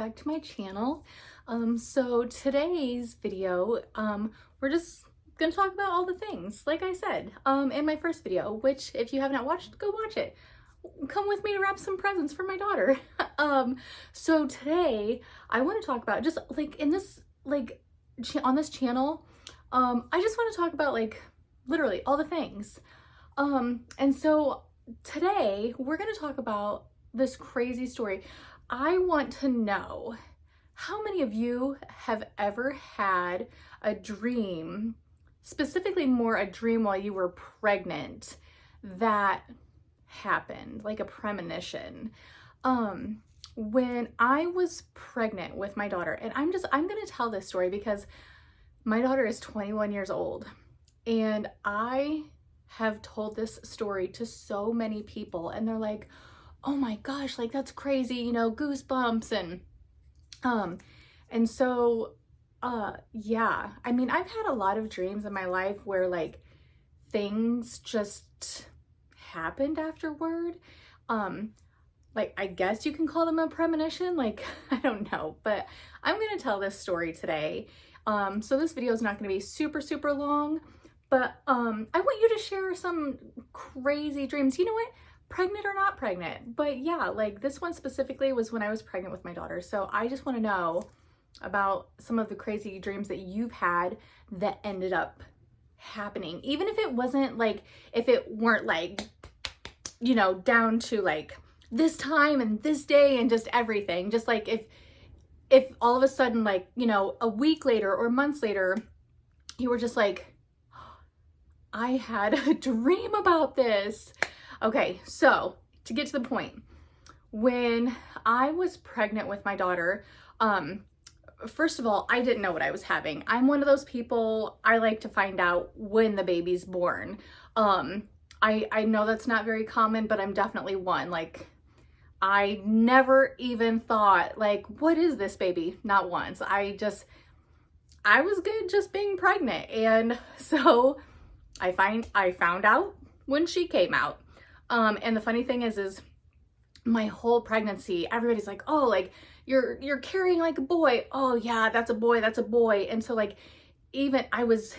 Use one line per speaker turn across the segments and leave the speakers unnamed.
back to my channel. So today's video, we're just gonna talk about all the things, like I said, in my first video, which if you have not watched, go watch it. Come with me to wrap some presents for my daughter. So today I want to talk about just like in this, on this channel, I just want to talk about like literally all the things. And so today we're going to talk about this crazy story. I want to know how many of you have ever had a dream, specifically more a dream while you were pregnant, that happened, like a premonition. When I was pregnant with my daughter, and I'm going to tell this story because my daughter is 21 years old, and I have told this story to so many people, and they're like, oh my gosh, like that's crazy, you know, goosebumps. And so yeah, I mean, I've had a lot of dreams in my life where like things just happened afterward. Like I guess you can call them a premonition, like I don't know, but I'm gonna tell this story today. So this video is not gonna be super long, but I want you to share some crazy dreams. You know what? Pregnant or not pregnant, but yeah, like this one specifically was when I was pregnant with my daughter. So I just want to know about some of the crazy dreams that you've had that ended up happening, even if it wasn't like, if it weren't like, you know, down to like this time and this day and just everything, just like if all of a sudden, like, you know, a week later or months later, you were just like, I had a dream about this. Okay, so to get to the point, when I was pregnant with my daughter, first of all, I didn't know what I was having. I'm one of those people, I like to find out when the baby's born. I know that's not very common, but I'm definitely one. Like, I never even thought, like, what is this baby? Not once. I was good just being pregnant. And so I found out when she came out. And the funny thing is my whole pregnancy, everybody's like, oh, like you're carrying like a boy. Oh yeah, that's a boy, that's a boy. And so like, even I was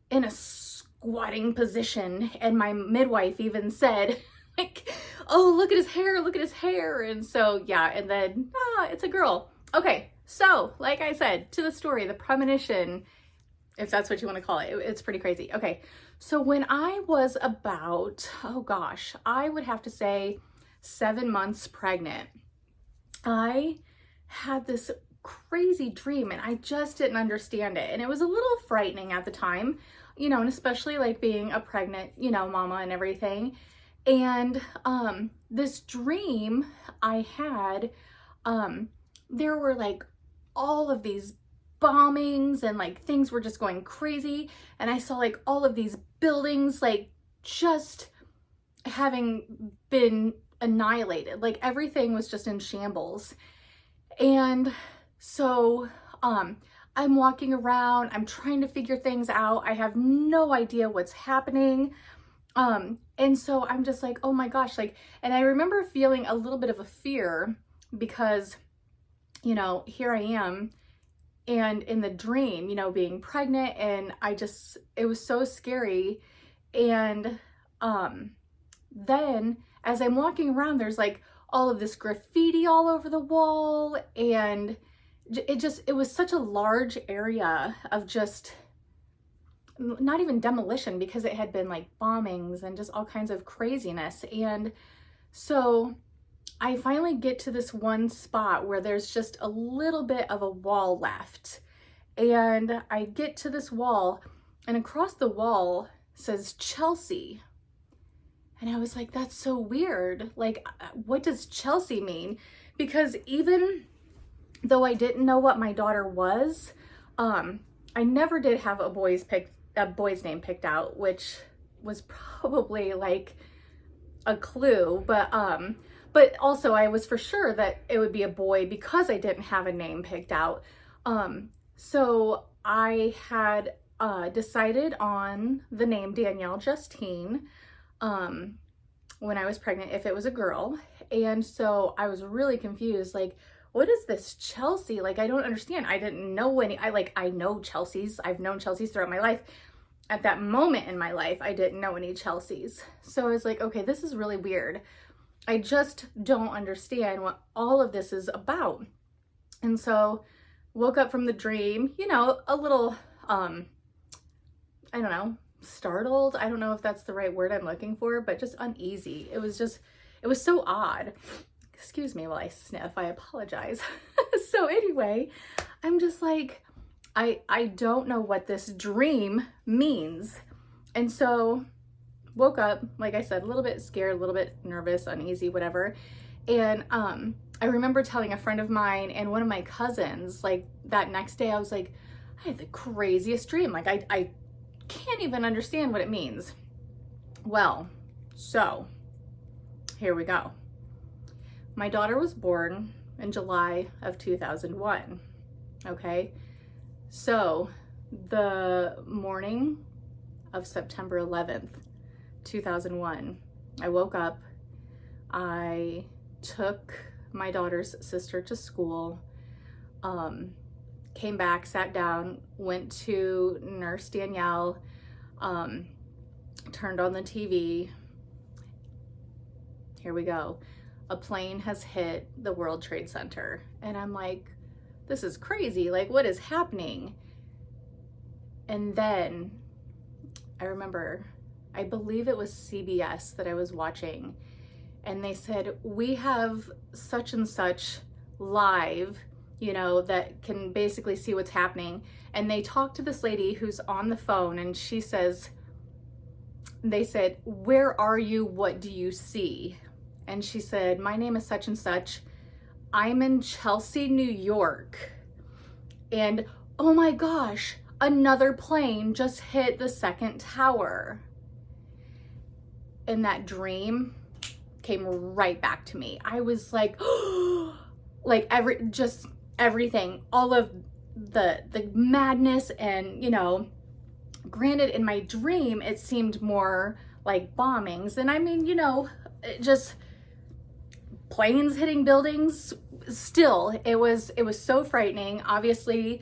in a squatting position and my midwife even said like, oh, look at his hair, look at his hair. And so, yeah. And then, it's a girl. Okay. So like I said, to the story, the premonition, if that's what you want to call it, it's pretty crazy. Okay. So when I was about, oh gosh, I would have to say 7 months pregnant, I had this crazy dream and I just didn't understand it. And it was a little frightening at the time, you know, and especially like being a pregnant, you know, mama and everything. And this dream I had, there were like all of these bombings and like things were just going crazy, and I saw like all of these buildings like just having been annihilated, like everything was just in shambles. And so I'm walking around, I'm trying to figure things out, I have no idea what's happening. And so I'm just like, oh my gosh, like, and I remember feeling a little bit of a fear because, you know, here I am, and in the dream, you know, being pregnant, and it was so scary. And then as I'm walking around, there's like all of this graffiti all over the wall, and it was such a large area of just not even demolition, because it had been like bombings and just all kinds of craziness. And so I finally get to this one spot where there's just a little bit of a wall left. And I get to this wall, and across the wall says Chelsea. And I was like, that's so weird. Like, what does Chelsea mean? Because even though I didn't know what my daughter was, I never did have a boy's name picked out, which was probably like a clue, but also I was for sure that it would be a boy because I didn't have a name picked out. So I had decided on the name Danielle Justine when I was pregnant, if it was a girl. And so I was really confused, like, what is this Chelsea? Like, I don't understand. I didn't know any, I know Chelsea's. I've known Chelsea's throughout my life. At that moment in my life, I didn't know any Chelsea's. So I was like, okay, this is really weird. I just don't understand what all of this is about. And so woke up from the dream, you know, a little, I don't know, startled. I don't know if that's the right word I'm looking for, but just uneasy. It was so odd. Excuse me while I sniff, I apologize. So anyway, I'm just like, I don't know what this dream means. And so woke up, like I said, a little bit scared, a little bit nervous, uneasy, whatever. And I remember telling a friend of mine and one of my cousins, like that next day, I was like, I had the craziest dream. Like I can't even understand what it means. Well, so here we go. My daughter was born in July of 2001. Okay. So the morning of September 11th, 2001, I woke up, I took my daughter's sister to school, came back, sat down, went to Nurse Danielle, turned on the TV. Here we go. A plane has hit the World Trade Center. And I'm like, this is crazy. Like, what is happening? And then I remember, I believe it was CBS that I was watching, and they said, we have such and such live, you know, that can basically see what's happening. And they talked to this lady who's on the phone, and she says, they said, where are you? What do you see? And she said, my name is such and such. I'm in Chelsea, New York. And oh my gosh, another plane just hit the second tower. And that dream came right back to me. I was like, like everything, all of the madness. And, you know, granted, in my dream, it seemed more like bombings. And I mean, you know, just planes hitting buildings. Still, it was so frightening. Obviously,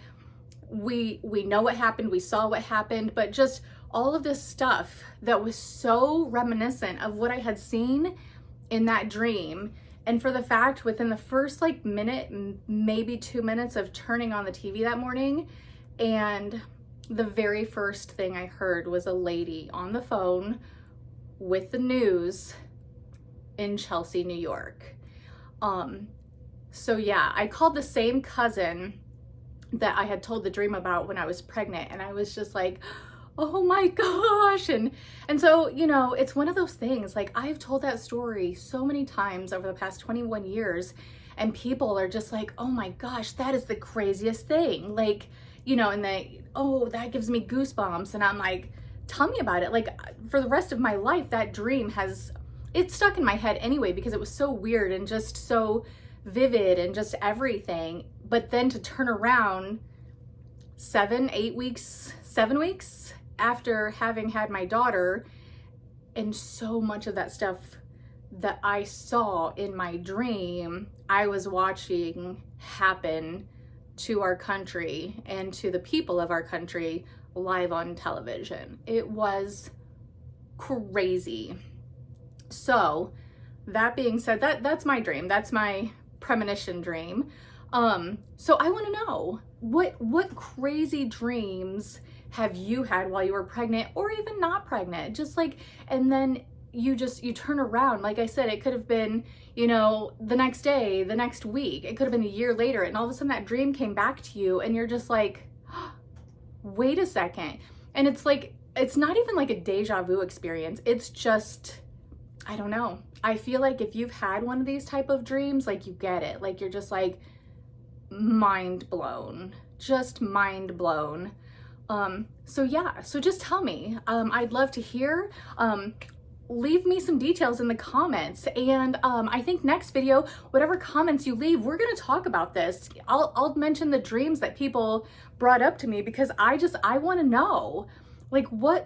we know what happened, we saw what happened, but just all of this stuff that was so reminiscent of what I had seen in that dream. And for the fact, within the first like minute, maybe 2 minutes of turning on the TV that morning, and the very first thing I heard was a lady on the phone with the news in Chelsea, New York. So yeah, I called the same cousin that I had told the dream about when I was pregnant, and I was just like, oh my gosh. And so, you know, it's one of those things, like I've told that story so many times over the past 21 years, and people are just like, oh my gosh, that is the craziest thing. Like, you know, and they, oh, that gives me goosebumps. And I'm like, tell me about it. Like, for the rest of my life, that dream it's stuck in my head anyway, because it was so weird and just so vivid and just everything. But then to turn around 7 weeks after having had my daughter, and so much of that stuff that I saw in my dream, I was watching happen to our country and to the people of our country live on television. It was crazy. So that being said, that's my dream. That's my premonition dream. So I want to know, what crazy dreams have you had while you were pregnant, or even not pregnant? Just like, and then you turn around. Like I said, it could have been, you know, the next day, the next week, it could have been a year later, and all of a sudden that dream came back to you, and you're just like, wait a second. And it's like, it's not even like a deja vu experience. It's just, I don't know. I feel like if you've had one of these type of dreams, like you get it. Like you're just like mind blown, just mind blown. So yeah, so just tell me. I'd love to hear. Leave me some details in the comments. And I think next video, whatever comments you leave, we're gonna talk about this. I'll mention the dreams that people brought up to me, because I wanna know, like, what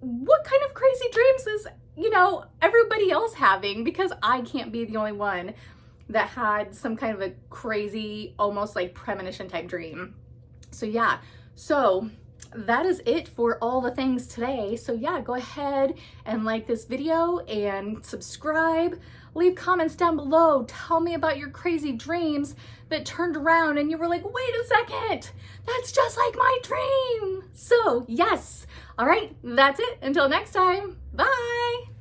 kind of crazy dreams is, you know, everybody else having, because I can't be the only one that had some kind of a crazy, almost like premonition type dream. So yeah, so that is it for all the things today. So yeah, go ahead and like this video and subscribe. Leave comments down below. Tell me about your crazy dreams that turned around and you were like, wait a second, that's just like my dream. So yes, all right, that's it. Until next time, bye.